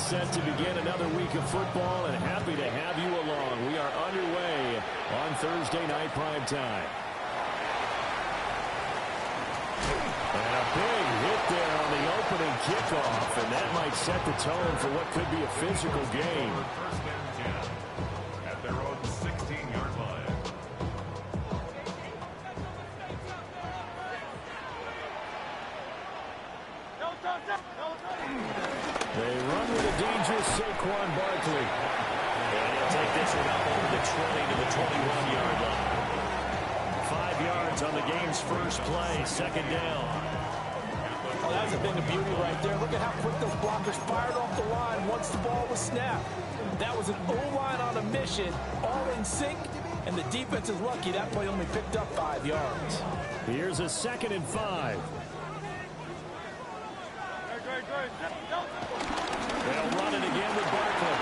set to begin another week of football, and happy to have you along. We are underway on Thursday night prime time. And a big hit there on the opening kickoff, and that might set the tone for what could be a physical game. First and 10 at their own 16-yard line. They run with a dangerous Saquon Barkley. And he'll take this one up over the 20 to the 21-yard line. 5 yards on the game's first play, second down. Oh, that's a thing of beauty right there. Look at how quick those blockers fired off the line once the ball was snapped. That was an O-line on a mission, all in sync, and the defense is lucky that play only picked up 5 yards. Here's a 2nd and 5. They'll run it again with Barkley.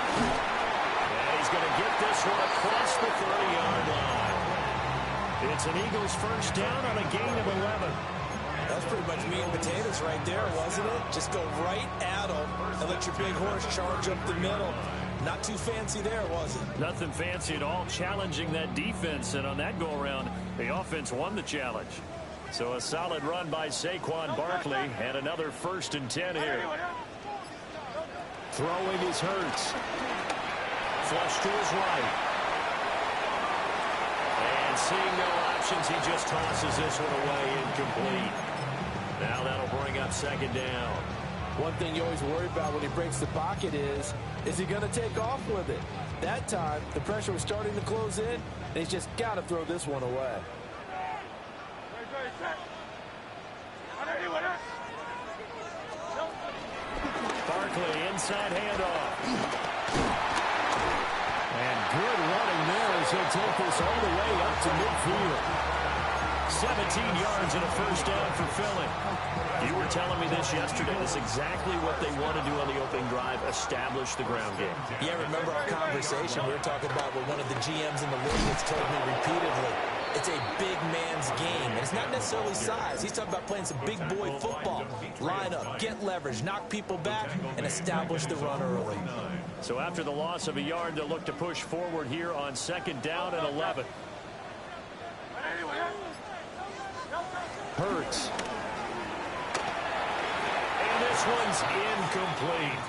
And he's going to get this one across the 30-yard line. It's an Eagles first down on a gain of 11. That's pretty much meat and potatoes right there, wasn't it? Just go right at them and let your big horse charge up the middle. Not too fancy there, was it? Nothing fancy at all, challenging that defense. And on that go-around, the offense won the challenge. So a solid run by Saquon Barkley, and another 1st and 10 here. Throwing is Hurts. Flush to his right. And seeing no options, he just tosses this one away, incomplete. Now that'll bring up 2nd down. One thing you always worry about when he breaks the pocket is he going to take off with it? That time, the pressure was starting to close in, and he's just got to throw this one away. Barkley, inside handoff. And good running there as he'll take this all the way up to midfield. 17 yards and a first down for Philly. You were telling me this yesterday. This is exactly what they want to do on the opening drive, establish the ground game. Yeah, remember our conversation? We were talking about what one of the GMs in the league has told me repeatedly. It's a big man's game, and it's not necessarily size. He's talking about playing some big boy football. Line up, get leverage, knock people back, and establish the run early. So after the loss of a yard, they'll look to push forward here on 2nd down and 11. Hurts. And this one's incomplete.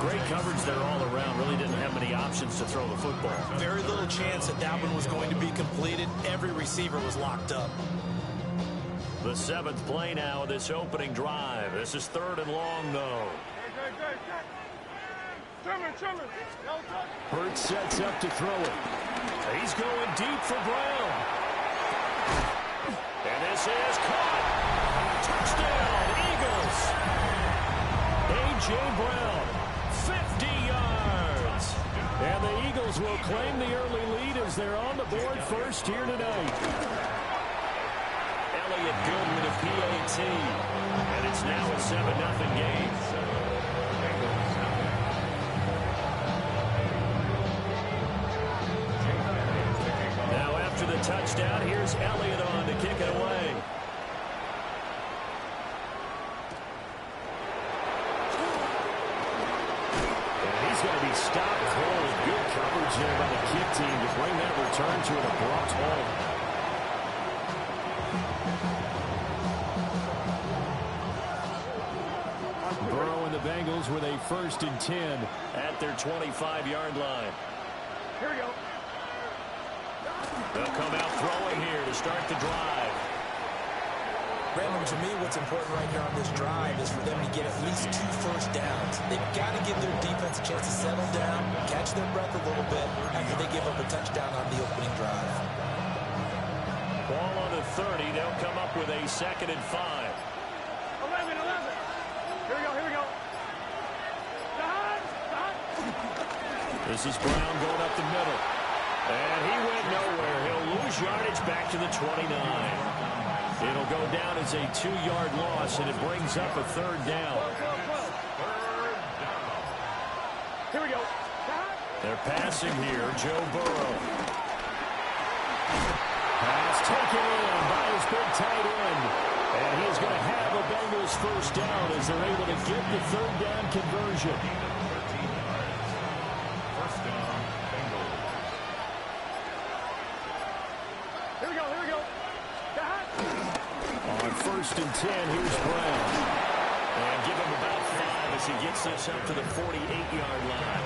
Great coverage there all around. Really didn't have many options to throw the football. Very little chance that one was going to be completed. Every receiver was locked up. The 7th play now of this opening drive. This is 3rd and long, though. Hurts sets up to throw it. He's going deep for Brown. And this is caught. Touchdown, Eagles. A.J. Brown, 50 yards. And the Eagles will claim the early lead as they're on the board first here tonight. Elliott good with a PAT. And it's now a 7-0 game. Now after the touchdown, here's Elliott on to kick it away. He's going to be stopped cold. Good coverage there by the kick team to bring that return to an abrupt halt. Burrow and the Bengals with a 1st and 10 at their 25-yard line. Here we go. They'll come out throwing here to start the drive. Brandon, to me, what's important right here on this drive is for them to get at least 2 first downs. They've got to give their defense a chance to settle down, catch their breath a little bit after they give up a touchdown on the opening drive. Ball on the 30. They'll come up with a 2nd and 5. 11. Here we go. This is Brown going up the middle. And he went nowhere. He'll lose yardage back to the 29. It'll go down as a 2-yard loss, and it brings up a 3rd down. Here we go. They're passing here. Joe Burrow. Pass taken in by his big tight end. And he's going to have a Bengals first down as they're able to get the 3rd down conversion. first and 10. Here's Brown. And give him about 5 as he gets this up to the 48-yard line.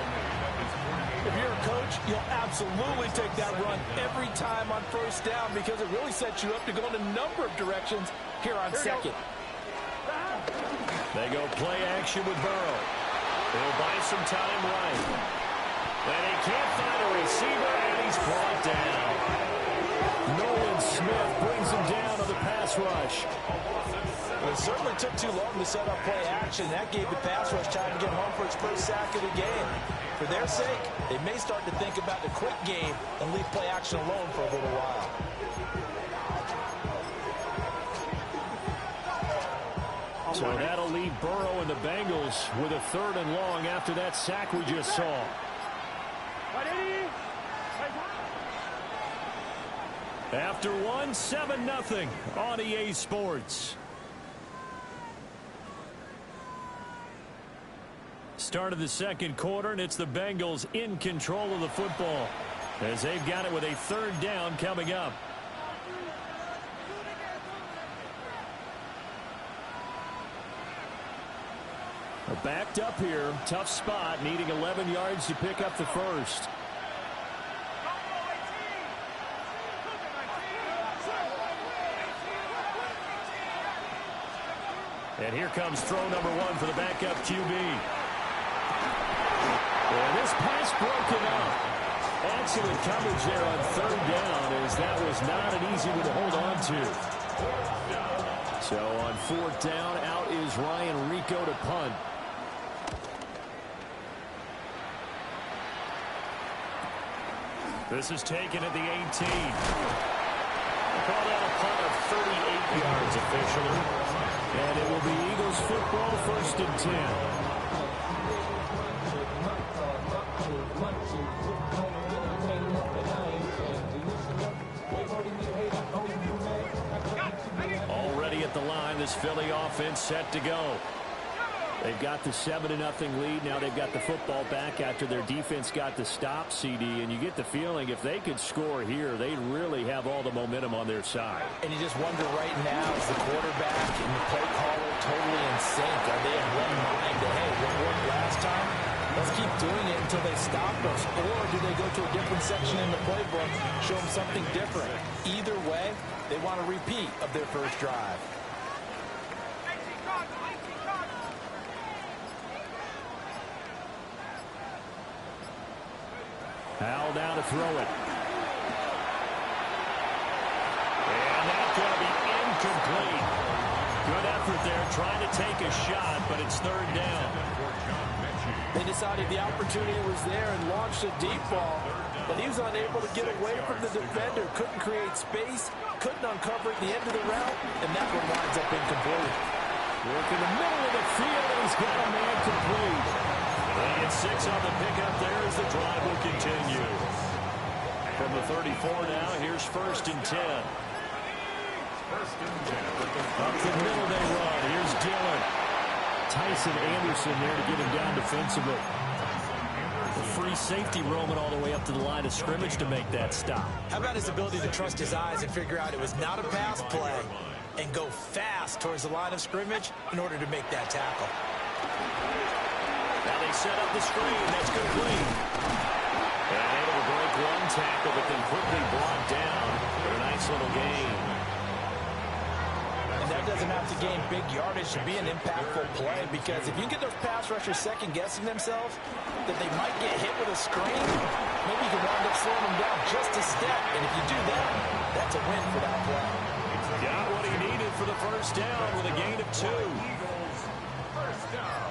If you're a coach, you'll absolutely take that run every time on first down because it really sets you up to go in a number of directions here on second. They go play action with Burrow. He'll buy some time right. And he can't find a receiver, and he's brought down. Nolan Smith brings him down on the pass rush. Well, it certainly took too long to set up play action. That gave the pass rush time to get home for its first sack of the game. For their sake, they may start to think about the quick game and leave play action alone for a little while. So that'll leave Burrow and the Bengals with a 3rd and long after that sack we just saw. After 7-0 on EA Sports. Start of the second quarter, and it's the Bengals in control of the football as they've got it with a 3rd down coming up. They're backed up here. Tough spot, needing 11 yards to pick up the first. And here comes throw number 1 for the backup QB. And this pass broken up. Excellent coverage there on 3rd down, as that was not an easy one to hold on to. So on 4th down, out is Ryan Rico to punt. This is taken at the 18. Call that a punt of 38 yards officially. And it will be Eagles football, 1st and 10. Already at the line, this Philly offense set to go. They've got the 7-0 lead. Now they've got the football back after their defense got the stop, CD. And you get the feeling if they could score here, they'd really have all the momentum on their side. And you just wonder right now, is the quarterback and the play caller totally in sync? Are they in one mind that, hey, what worked last time? Let's keep doing it until they stop us. Or do they go to a different section in the playbook, show them something different? Either way, they want a repeat of their first drive. Howell down to throw it. And that's going to be incomplete. Good effort there, trying to take a shot, but it's 3rd down. They decided the opportunity was there and launched a deep ball, but he was unable to get away from the defender, couldn't create space, couldn't uncover at the end of the route, and that one winds up incomplete. Work in the middle of the field, and he's got a man complete. They get 6 on the pickup there as the drive will continue. From the 34 now, here's 1st and 10. Up the middle they run. Here's Dillon. Tyson Anderson there to get him down defensively. The free safety roaming all the way up to the line of scrimmage to make that stop. How about his ability to trust his eyes and figure out it was not a pass play and go fast towards the line of scrimmage in order to make that tackle? Now they set up the screen. That's complete. And able to break one tackle, but then quickly brought down for a nice little gain. And that doesn't have to gain big yardage to be an impactful play, because if you can get those pass rushers second-guessing themselves that they might get hit with a screen, maybe you can wind up slowing them down just a step. And if you do that, that's a win for that play. Got what he needed for the first down with a gain of 2. First down.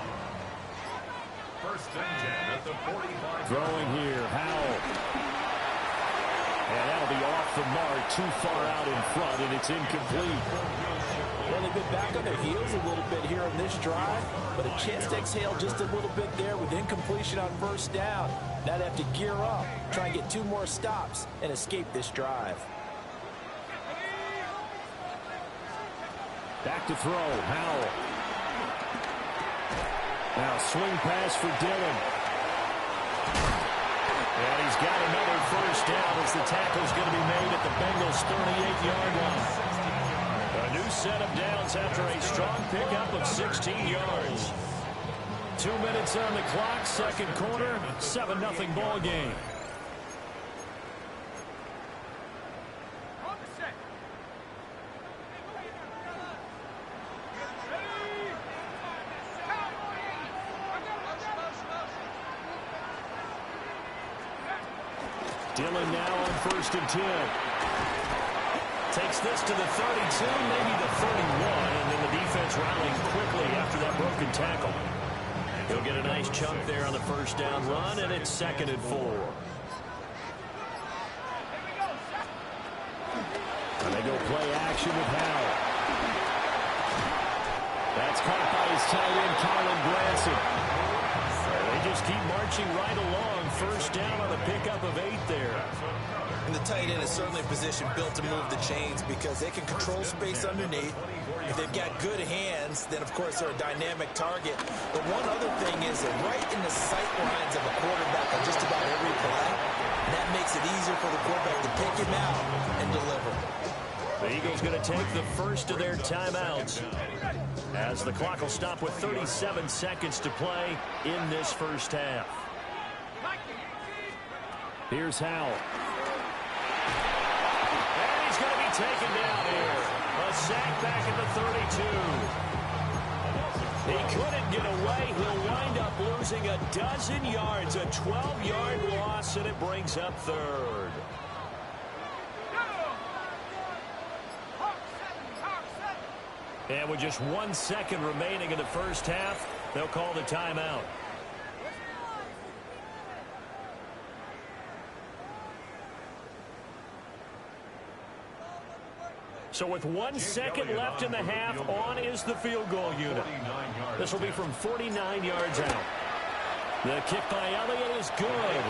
1st and 10 at the 45. Throwing here, Howell. And that'll be off the mark, too far out in front, and it's incomplete. Well, they've been back on their heels a little bit here on this drive, but a chance to exhale just a little bit there with incompletion on 1st down. Now they have to gear up, try and get 2 more stops, and escape this drive. Back to throw, Howell. Now swing pass for Dillon. And he's got another first down as the tackle's going to be made at the Bengals' 38-yard line. A new new set of downs after a strong pickup of 16 yards. 2 minutes on the clock, second quarter, 7-0 ball game. Dillon now on 1st and 10. Takes this to the 32, maybe the 31, and then the defense rallying quickly after that broken tackle. He'll get a nice chunk there on the first down run, and it's 2nd and 4. And they go play action with Howell. That's caught by his tight end, Colin Granson. They just keep marching right along. First down on a pickup of 8 there. And the tight end is certainly a position built to move the chains because they can control space underneath. If they've got good hands, then, of course, they're a dynamic target. But one other thing is that right in the sight lines of a quarterback on just about every play, and that makes it easier for the quarterback to pick him out and deliver. The Eagles going to take the first of their timeouts as the clock will stop with 37 seconds to play in this first half. Here's Howell. And he's going to be taken down here. A sack back at the 32. He couldn't get away. He'll wind up losing a dozen yards. A 12-yard loss, and it brings up 3rd. And with just 1 second remaining in the first half, they'll call the timeout. So with 1 second left in the half, on is the field goal unit. This will be from 49 yards out. The kick by Elliott is good.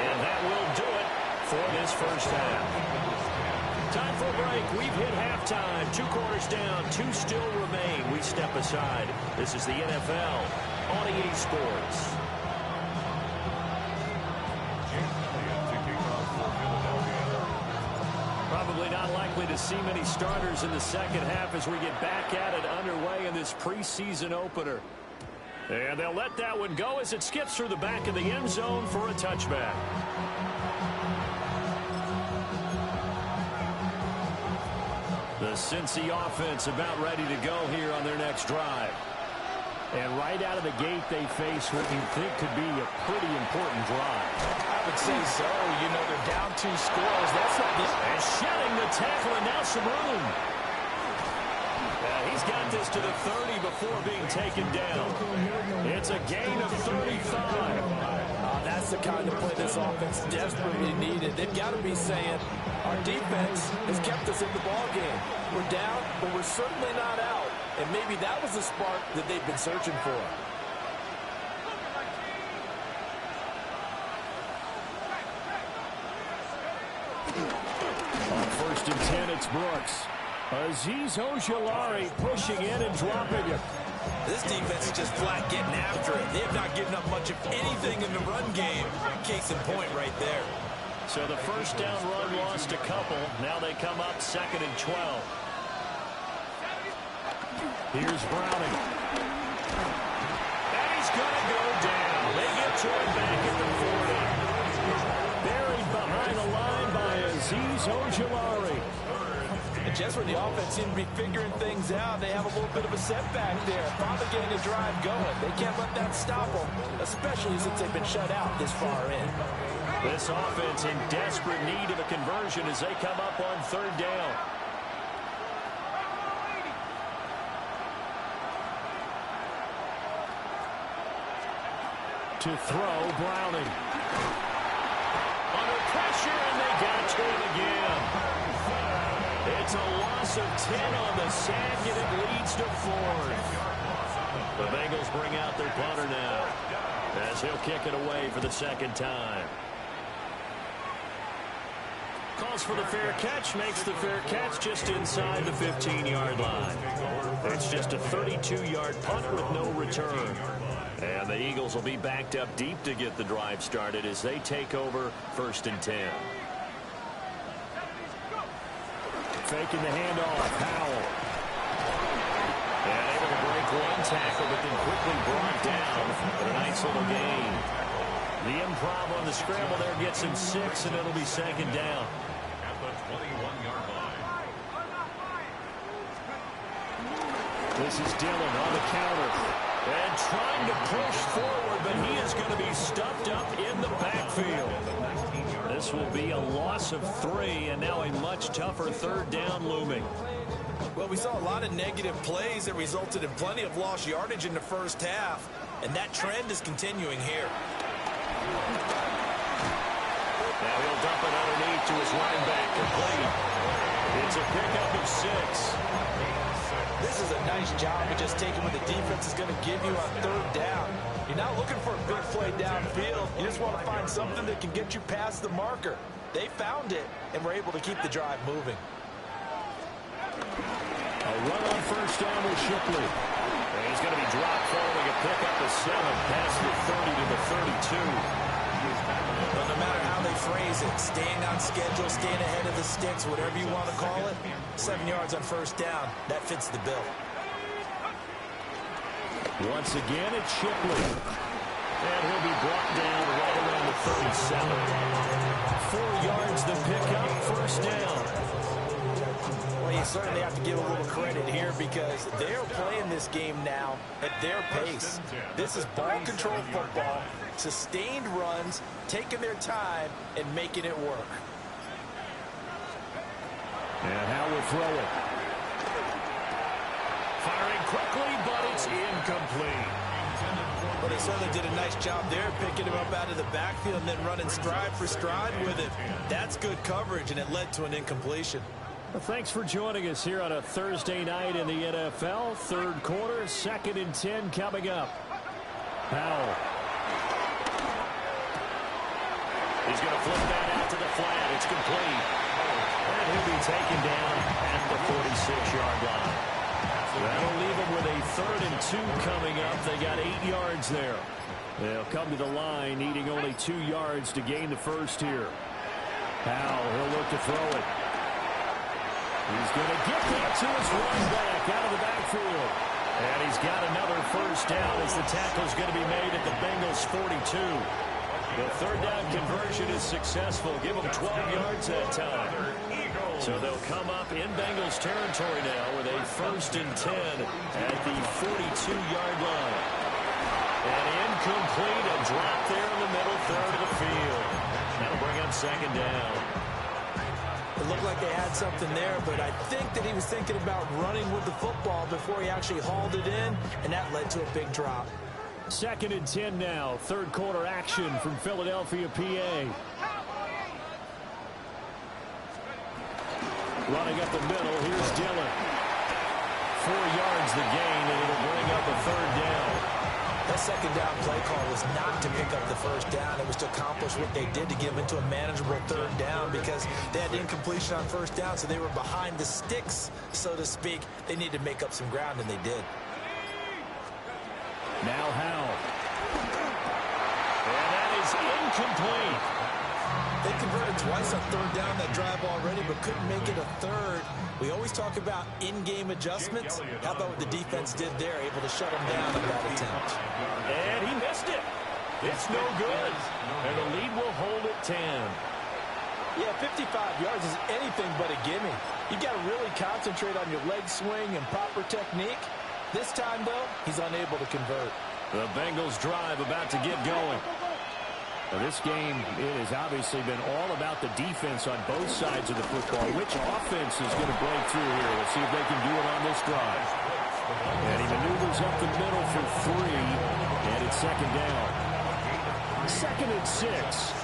And that will do it for this first half. Time for a break. We've hit halftime. 2 quarters down. 2 still remain. We step aside. This is the NFL on EA Sports. Probably not likely to see many starters in the second half as we get back at it underway in this preseason opener. And they'll let that one go as it skips through the back of the end zone for a touchback. The Cincy offense about ready to go here on their next drive. And right out of the gate, they face what you think could be a pretty important drive. I would say so. You know, they're down 2 scores. That's not the... And shedding the tackle, and now some room. He's got this to the 30 before being taken down. It's a gain of 35. That's the kind of play this offense desperately needed. They've got to be saying, our defense has kept us in the ball game. We're down, but we're certainly not out. And maybe that was the spark that they've been searching for. On 1st and 10, it's Brooks. Azeez Ojulari pushing in and dropping it. This defense is just flat getting after it. They have not given up much of anything in the run game. Case in point right there. So the first down run lost a couple. Now they come up 2nd and 12. Here's Browning. And he's going to go down. They get to it back at the 40. Buried behind the line by Azeez Ojulari. And just when the offense seemed to be figuring things out, they have a little bit of a setback there. Finally getting a drive going. They can't let that stop them, especially since they've been shut out this far in. This offense in desperate need of a conversion as they come up on 3rd down. To throw, Browning. Under pressure, and they got to him again. It's a loss of 10 on the sack, and it leads to 4th. The Bengals bring out their punter now as he'll kick it away for the 2nd time. Calls for the fair catch, makes the fair catch just inside the 15-yard line. It's just a 32-yard punt with no return. And the Eagles will be backed up deep to get the drive started as they take over 1st and 10. Faking the handoff, Howell. tackle, but then quickly brought down. But a nice little gain. The improv on the scramble there gets him 6, and it'll be second down. At the 21-yard line. This is Dillon on the counter. And trying to push forward, but he is going to be stuffed up in the backfield. This will be a loss of 3, and now a much tougher third down looming. Well, we saw a lot of negative plays that resulted in plenty of lost yardage in the first half, and that trend is continuing here. Now he'll dump it underneath to his running back, complete. It's a pickup of 6. This is a nice job of just taking what the defense is going to give you on third down. You're not looking for a big play downfield. You just want to find something that can get you past the marker. They found it and were able to keep the drive moving. A run on first down with Shipley. And he's going to be dropped following a pickup of 7 past the 30 to the 32. But no matter how they phrase it, staying on schedule, staying ahead of the sticks, whatever you want to call it, 7 yards on first down, that fits the bill. Once again, it's Shipley. And he'll be brought down right around the 37. 4 yards the pickup, first down. Well, you certainly have to give a little credit here because they're playing this game now at their pace. This is ball control football, sustained runs, taking their time, and making it work. And Howell will throw it. Firing quickly, but it's incomplete. Well, they certainly did a nice job there, picking him up out of the backfield and then running stride for stride with him. That's good coverage, and it led to an incompletion. Well, thanks for joining us here on a Thursday night in the NFL. Third quarter, 2nd and 10 coming up. Howell. He's going to flip that out to the flat. It's complete. And he'll be taken down at the 46-yard line. That'll leave him with a 3rd and 2 coming up. They got 8 yards there. They'll come to the line needing only 2 yards to gain the first here. Howell, he'll look to throw it. He's going to get that to his running back out of the backfield. And he's got another first down as the tackle's going to be made at the Bengals' 42. The third down conversion is successful. Give them 12 yards that time. So they'll come up in Bengals territory now with a 1st and 10 at the 42-yard line. And incomplete, a drop there in the middle third of the field. That'll bring up 2nd down. It looked like they had something there, but I think that he was thinking about running with the football before he actually hauled it in, and that led to a big drop. 2nd and 10 now. Third quarter action from Philadelphia, PA. Running up the middle, here's Dillon. 4 yards the gain, and it'll bring up a 3rd down. That 2nd down play call was not to pick up the first down. It was to accomplish what they did to get them into a manageable 3rd down because they had incompletion on first down, so they were behind the sticks, so to speak. They needed to make up some ground, and they did. Now Howell. And that is incomplete. They converted twice on 3rd down that drive already, but couldn't make it a 3rd. We always talk about in-game adjustments. How about what the defense did there, able to shut them down on that attempt? And he missed it. It's no good. And the lead will hold at 10. Yeah, 55 yards is anything but a gimme. You've got to really concentrate on your leg swing and proper technique. This time, though, he's unable to convert. The Bengals drive about to get going. Now, this game, it has obviously been all about the defense on both sides of the football. Which offense is going to break through here? Let's see if they can do it on this drive. And he maneuvers up the middle for 3, and it's 2nd down. 2nd and 6.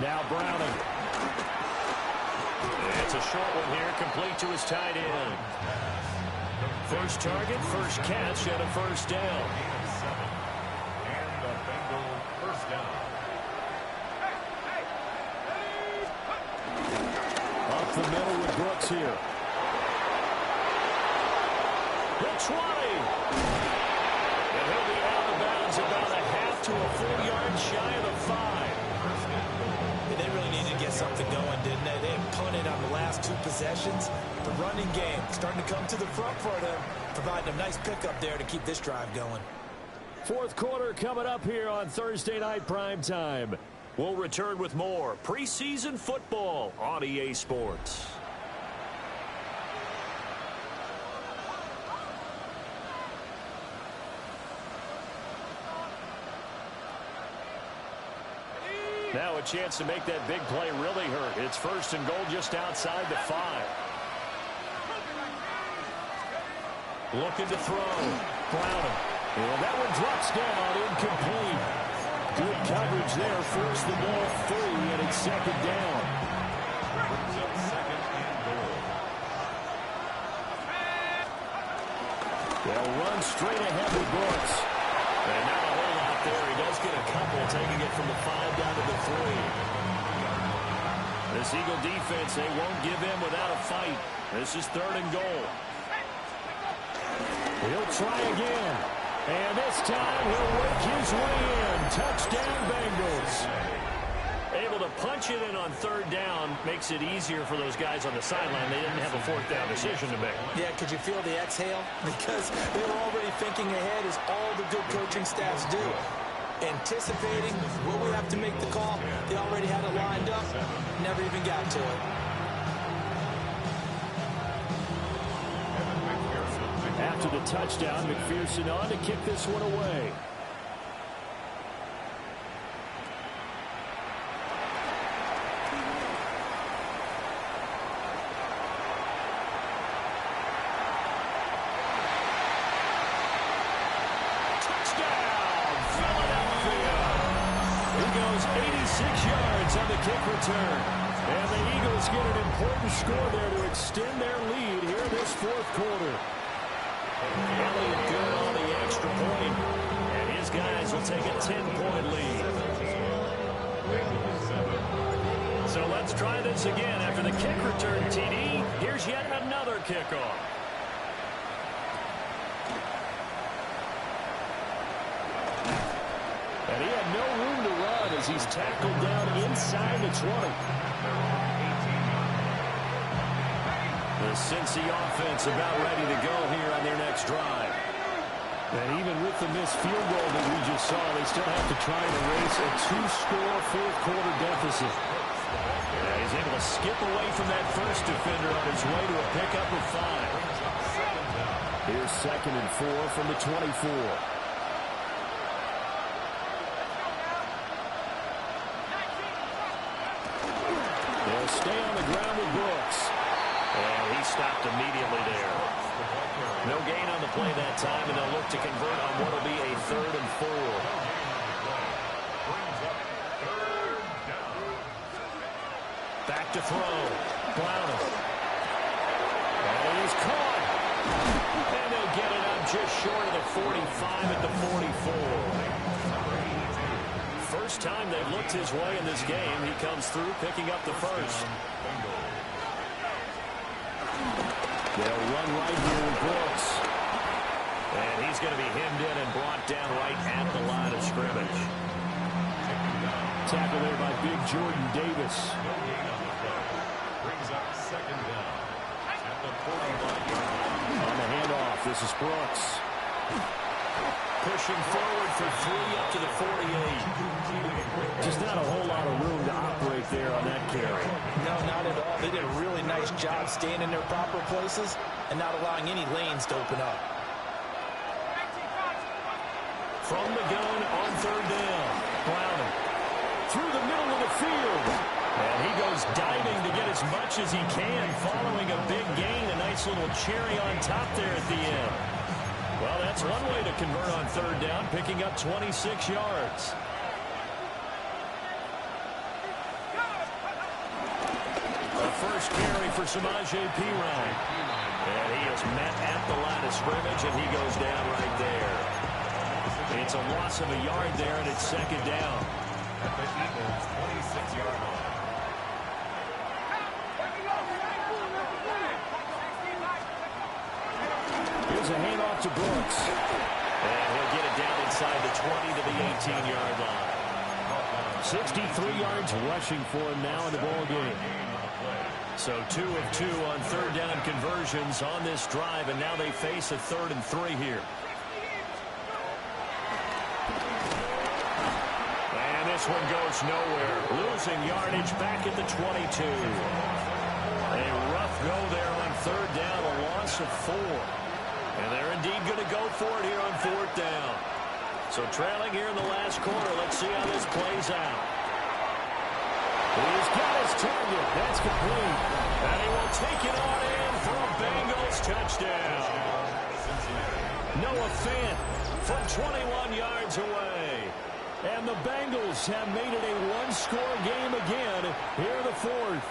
Now Browning. It's a short one here, complete to his tight end. First target, first catch, and a first down. And the Bengal first down. Up the middle with Brooks here. The 20. And he'll be out of bounds about a half to a full yard shy of the 5. They really possessions. The running game starting to come to the front for them, providing a nice pickup there to keep this drive going. Fourth quarter coming up here on Thursday Night Primetime. We'll return with more preseason football on EA Sports. Now a chance to make that big play really hurt. It's first and goal just outside the 5. Looking to throw. Browning. And that one drops down, incomplete. Good coverage there. Force the ball free, and it's second down. They'll run straight ahead with Brooks. And not a whole lot there. He does get a couple, taking it from the 5 down to the 3. This Eagle defense, they won't give in without a fight. This is third and goal. He'll try again. And this time he'll work his way in. Touchdown, Bengals. Able to punch it in on third down makes it easier for those guys on the sideline. They didn't have a fourth down decision to make. Yeah, could you feel the exhale? Because they were already thinking ahead, as all the good coaching staffs do. Anticipating, will we have to make the call? They already had it lined up. Never even got to it. After the touchdown, McPherson on to kick this one away. Touchdown, Philadelphia! He goes 86 yards on the kick return. And the Eagles get an important score there to extend their lead here this fourth quarter. Elliott good on the extra point, and his guys will take a 10-point lead. So let's try this again. After the kick return TD, here's yet another kickoff. And he had no room to run as he's tackled down inside the 20. The Cincy offense about ready to go here on their next drive. And even with the missed field goal that we just saw, they still have to try and erase a 2-score fourth quarter deficit. And he's able to skip away from that first defender on his way to a pickup of 5. Here's second and 4 from the 24. They'll stay on the ground with Brooks. And he stopped immediately there. No gain on the play that time, and they'll look to convert on what will be a 3rd and 4. Back to throw. Browning. And he's caught. And they'll get it up just short of the 45 at the 44. First time they've looked his way in this game. He comes through picking up the first. They'll run right here with Brooks. And he's going to be hemmed in and brought down right at the line of scrimmage. Tackle there by big Jordan Davis. Brings up second down at the 45. On the handoff, this is Brooks. Pushing forward for 3 up to the 48. Just not a whole lot of room to operate there on that carry. No, not at all. They did a really nice job staying in their proper places and not allowing any lanes to open up. From the gun on third down. Browning through the middle of the field. And he goes diving to get as much as he can following a big gain. A nice little cherry on top there at the end. Well, that's one way to convert on third down, picking up 26 yards. The first carry for Samaje Perine. And he is met at the line of scrimmage, and he goes down right there. It's a loss of a yard there, and it's second down. At the Eagles' 26-yard line. Here's a handoff to Brooks. And he'll get it down inside the 20 to the 18-yard line. 63 yards rushing for him now in the ball game. So 2 of 2 on third down conversions on this drive, and now they face a 3rd and 3 here. And this one goes nowhere. Losing yardage back at the 22. A rough go there on third down, a loss of 4. And they're indeed going to go for it here on 4th down. So trailing here in the last quarter. Let's see how this plays out. He's got his target. That's complete. And he will take it on in for a Bengals touchdown. Noah Fant from 21 yards away. And the Bengals have made it a one-score game again here in the 4th.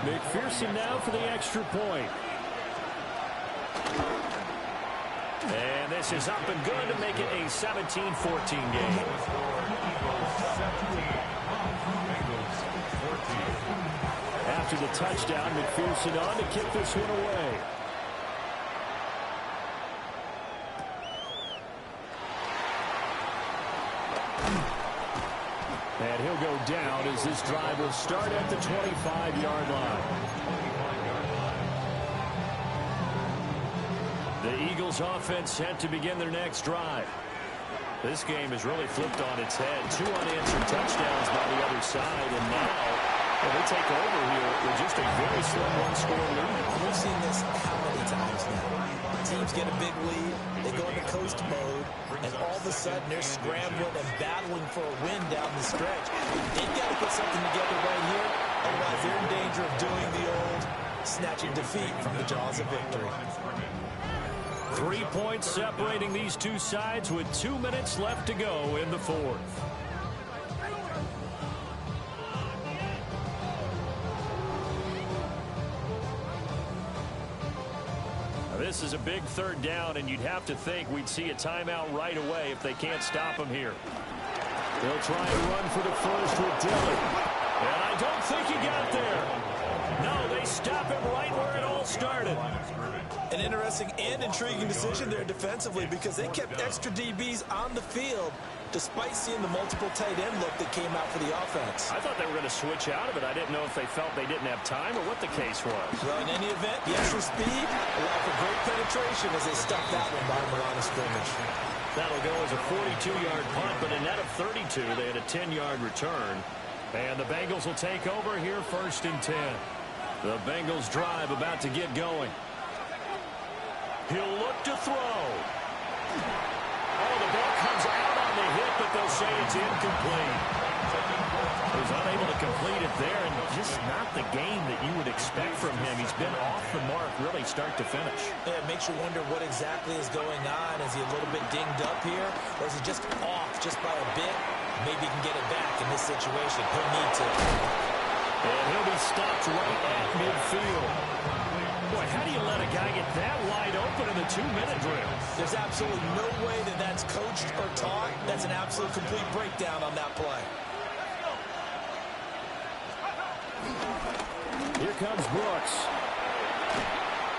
McPherson now for the extra point. And this is up and good to make it a 17-14 game. After the touchdown, McPherson on to kick this one away. And he'll go down as this drive will start at the 25-yard line. The Eagles offense set to begin their next drive. This game has really flipped on its head. 2 unanswered touchdowns by the other side, and now they take over here with just a very slim one-score lead. We've seen this how many times now? Teams get a big lead, they go into coast mode, and all of a sudden they're scrambling and battling for a win down the stretch. They've got to put something together right here, otherwise they're in danger of doing the old snatching defeat from the jaws of victory. 3 points separating these two sides with 2 minutes left to go in the 4th. This is a big 3rd down, and you'd have to think we'd see a timeout right away if they can't stop him here. They'll try and run for the first with Dillon. And I don't think he got there. No, they stop him right where it all started. An interesting and intriguing decision there defensively because they kept extra DBs on the field despite seeing the multiple tight end look that came out for the offense. I thought they were going to switch out of it. I didn't know if they felt they didn't have time or what the case was. Well, in any event, the extra speed allowed for great penetration as they stuffed that one by the line of scrimmage. That'll go as a 42-yard punt, but a net of 32. They had a 10-yard return. And the Bengals will take over here 1st and 10. The Bengals drive about to get going. He'll look to throw. Oh, the ball comes out on the hit, but they'll say it's incomplete. He was unable to complete it there, and just not the game that you would expect from him. He's been off the mark really start to finish. Yeah, it makes you wonder what exactly is going on. Is he a little bit dinged up here, or is he just off just by a bit? Maybe he can get it back in this situation. He'll need to. And he'll be stopped right at midfield. Boy, how do you let a guy get that wide open in the 2-minute drill? There's absolutely no way that that's coached or taught. That's an absolute complete breakdown on that play. Here comes Brooks.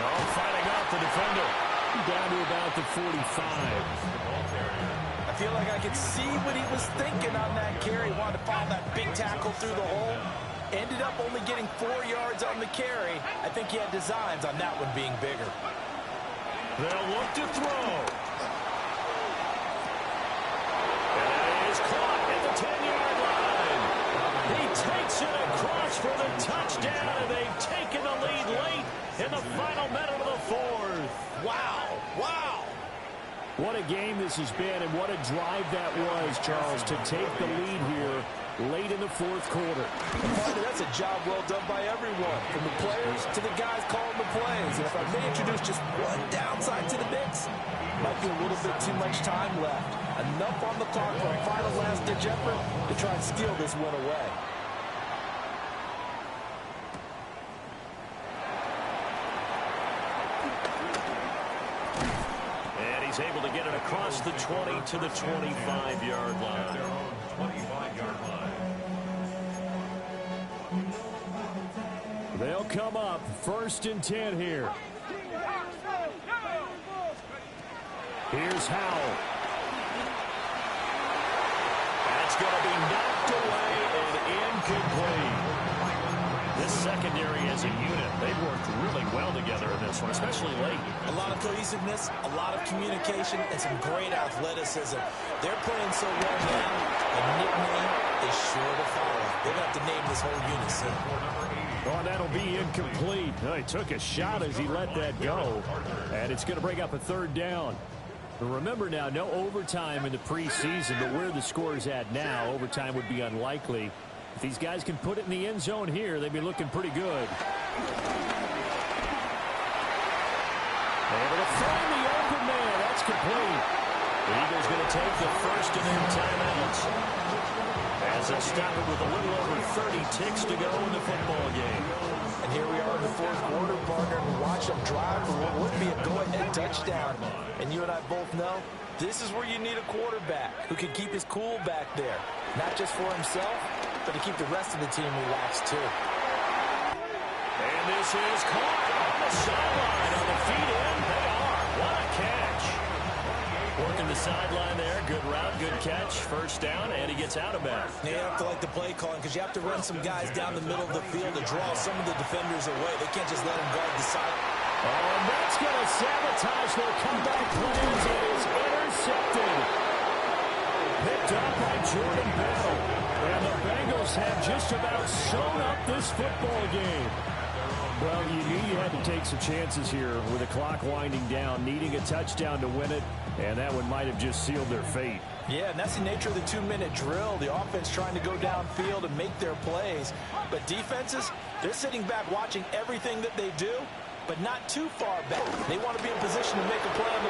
Oh, fighting off the defender. Down to about the 45. I feel like I could see what he was thinking on that carry. He wanted to follow that big tackle through the hole. Ended up only getting 4 yards on the carry. I think he had designs on that one being bigger. They'll look to throw. And it is caught at the 10-yard line. He takes it across for the touchdown, and they've taken the lead late in the final minute of the 4th. Wow. Wow. What a game this has been, and what a drive that was, Charles, to take the lead here late in the 4th quarter. That's a job well done by everyone, from the players to the guys calling the plays. And if I may introduce just one downside to the mix, might be a little bit too much time left. Enough on the clock for a final last-ditch effort to try and steal this one away. And he's able to get it across the 20 to the 25-yard line. 25-yard line. They'll come up 1st and 10 here. Here's Howell. That's going to be knocked away and incomplete. This secondary as a unit. They've worked really well together in this one, especially late. A lot of cohesiveness, a lot of communication, and some great athleticism. They're playing so well now, a nickname is sure to follow. They're going to have to name this whole unit soon. Oh, that'll be incomplete. Oh, he took a shot as he let that go, and it's going to bring up a third down. Remember now, no overtime in the preseason, but where the score is at now, overtime would be unlikely. If these guys can put it in the end zone here, they'd be looking pretty good. Able to find the open man. That's complete. The Eagles going to take the first of their timeouts as they stop it with a little over 30 ticks to go in the football game. And here we are in the fourth quarter, partner, and watch them drive for what would be a go-ahead touchdown. And you and I both know this is where you need a quarterback who can keep his cool back there. Not just for himself, but to keep the rest of the team relaxed, too. And this is caught on the sideline on the feet in. They are. What a catch. Working the sideline there. Good route, good catch. First down, and he gets out of bounds. You have to like the play calling because you have to run some guys down the middle of the field to draw some of the defenders away. They can't just let them guard the side. Oh, and that's going to sabotage their comeback plans. It is intercepted. Picked up by Jordan Bell. And the Bengals have just about sewn up this football game. Well, you knew you had to take some chances here with the clock winding down, needing a touchdown to win it, and that one might have just sealed their fate. Yeah, and that's the nature of the 2-minute drill. The offense trying to go downfield and make their plays. But defenses, they're sitting back watching everything that they do, but not too far back. They want to be in position to make a play on the